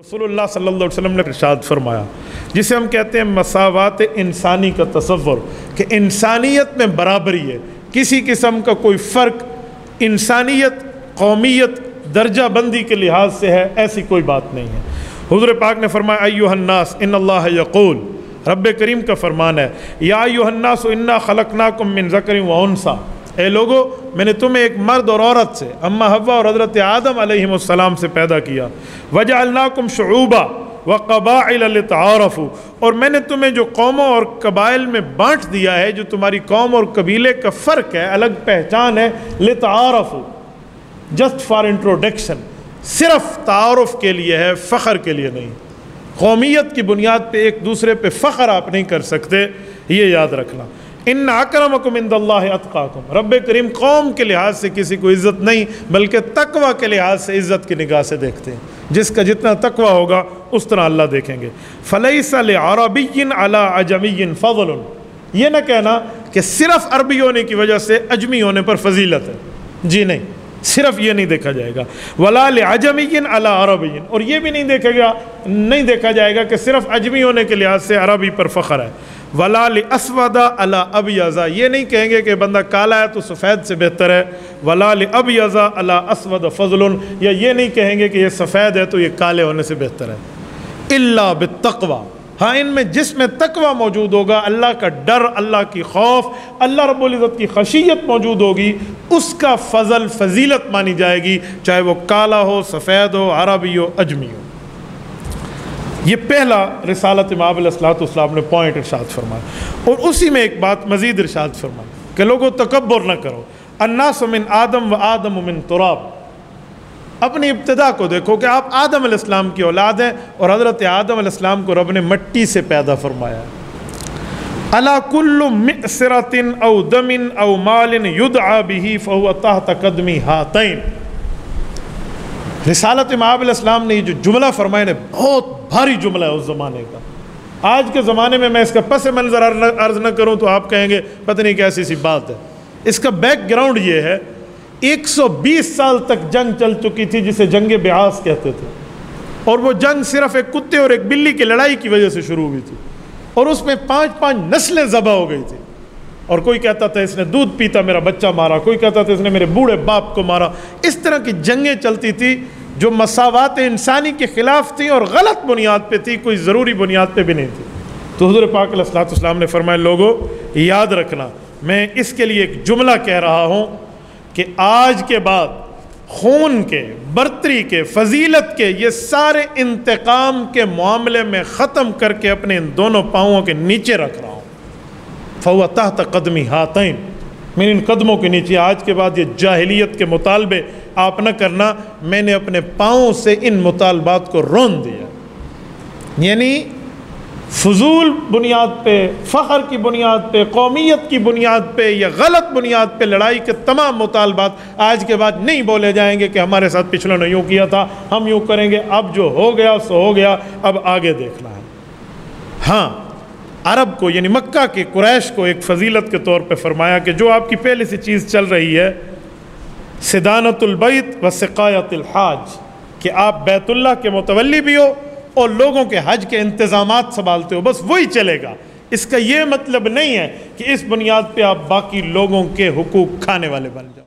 रसूलुल्लाह सल्लल्लाहु अलैहि वसल्लम ने इरशाद फरमाया, जिसे हम कहते हैं मसावात इंसानी का तसव्वुर, कि इंसानियत में बराबरी है, किसी किस्म का कोई फ़र्क इंसानियत, कौमियत, दर्जा बंदी के लिहाज से है, ऐसी कोई बात नहीं है। हुज़ूर पाक ने फरमाया अय्युहन्नास इन्नल्लाह यक़ूल, रब्बे करीम का फरमान है, या अय्युहन्नास इन्ना खलक़नाकुम मिन ज़करिन व उन्सा, ए लोगो मैंने तुम्हें एक मर्द और औरत से, अम्मा हव्वा और हज़रत आदम अलैहिमुस्सलाम से पैदा किया, वजअलनाकुम शुऊबा व क़बाइल लितआरफ़ू, और मैंने तुम्हें जो कौमों और कबाइल में बांट दिया है, जो तुम्हारी कौम और कबीले का फ़र्क है, अलग पहचान है, लितआरफ़ू, जस्ट फॉर इंट्रोडक्शन, सिर्फ तारुफ के लिए है, फ़ख्र के लिए नहीं। कौमियत की बुनियाद पे एक दूसरे पे फ़ख्र आप नहीं कर सकते, ये याद रखना। इन्ना अक्रमकुम इंदल्लाहि अत्क़ाकुम, रब्बे करीम कौम के लिहाज से किसी को इज़्ज़त नहीं बल्कि तक़वा के लिहाज से इज़्ज़त की निगाह से देखते हैं। जिसका जितना तक़वा होगा उस तरह अल्लाह देखेंगे। फ़लैसा लिअरबिय्यिन अला अजमिय्यिन फ़ज़लुन, ये न कहना कि सिर्फ़ अरबी होने की वजह से अजमी होने पर फजीलत है, जी नहीं, सिर्फ ये नहीं देखा जाएगा। वला लिअजमिय्यिन अला अरबिय्यिन, और ये भी नहीं देखा जाएगा कि सिर्फ अजमी होने के लिहाज से अरबी पर फ़ख्र है। वला लिअस्वदा अला अबयज़ा, ये नहीं कहेंगे कि बंदा काला है तो सफ़ेद से बेहतर है। वला लिअबयज़ा अला अस्वद फ़ज़लुन, या ये नहीं कहेंगे कि ये सफ़ेद है तो ये काले होने से बेहतर है। इल्ला बित्तक़वा, हाँ इनमें जिसमें तक़वा मौजूद होगा, अल्लाह का डर, अल्लाह की खौफ, अल्लाह रब्बुल इज़्ज़त की खशियत मौजूद होगी, उसका फ़ज़ल फ़जीलत मानी जाएगी, चाहे वो काला हो, सफ़ेद हो, अरबी हो, अजमी हो। ये पहला रिसालत इमाम अलैहिस्सलाम ने पॉइंट इरशाद फरमाया। और उसी में एक बात मज़ीद इरशाद फरमाया कि लोगों तकब्बुर न करो, अन्नासु मिन आदम व आदम मिन तुराब, अपनी इब्तिदा को देखो कि आप आदम अलैहिस्सलाम की औलाद हैं और हज़रत आदम अलैहिस्सलाम को रब ने मिट्टी से पैदा फरमाया। अला कुल्लु मिअसरतिन औ दमिन औ मालिन युदआ बिही फहुव तहत कदमी हातैन। रिसालत इमाम अलैहिस्सलाम ने ये जो जुमला फरमाया है, बहुत भारी जुमला है उस ज़माने का। आज के ज़माने में मैं इसका पस मंज़र अर्ज़ न करूँ तो आप कहेंगे पता नहीं कैसी सी बात है। इसका बैकग्राउंड ये है, 120 साल तक जंग चल चुकी थी जिसे जंग बिआस कहते थे, और वो जंग सिर्फ एक कुत्ते और एक बिल्ली की लड़ाई की वजह से शुरू हुई थी, और उसमें 5-5 नस्लें ज़बा हो गई थी। और कोई कहता था इसने दूध पीता मेरा बच्चा मारा, कोई कहता था इसने मेरे बूढ़े बाप को मारा। इस तरह की जंगें चलती थी जो मसावात इंसानी के ख़िलाफ़ थी और गलत बुनियाद पे थी, कोई ज़रूरी बुनियाद पे भी नहीं थी। तो हुज़ूर पाक अलैहिस्सलाम ने फरमाया, लोगों याद रखना, मैं इसके लिए एक जुमला कह रहा हूँ कि आज के बाद खून के, बर्तरी के, फजीलत के ये सारे इंतकाम के मामले में ख़त्म करके अपने इन दोनों पाँवों के नीचे रख रहा हूँ। फहुव तहत कदमी हातैन, मेरे इन कदमों के नीचे आज के बाद ये जाहिलियत के मुतालबे आप न करना, मैंने अपने पाँव से इन मुतालबात को रोन दिया। यानी फजूल बुनियाद पे, फ़ख्र की बुनियाद पे, कौमियत की बुनियाद पे या गलत बुनियाद पे लड़ाई के तमाम मुतालबात आज के बाद नहीं बोले जाएंगे कि हमारे साथ पिछले ने यूँ किया था, हम यूँ करेंगे, अब जो हो गया सो हो गया, अब आगे देखना है। हाँ, अरब को यानी मक्का के कुरैश को एक फजीलत के तौर पे फरमाया कि जो आपकी पहले से चीज़ चल रही है, सिदानतुल बैत व सिकायतुल हाज, कि आप बैतुल्लाह के मुतवल्ली भी हो और लोगों के हज के इंतज़ामात संभालते हो, बस वही चलेगा। इसका ये मतलब नहीं है कि इस बुनियाद पे आप बाकी लोगों के हुकूक खाने वाले बन जाओ।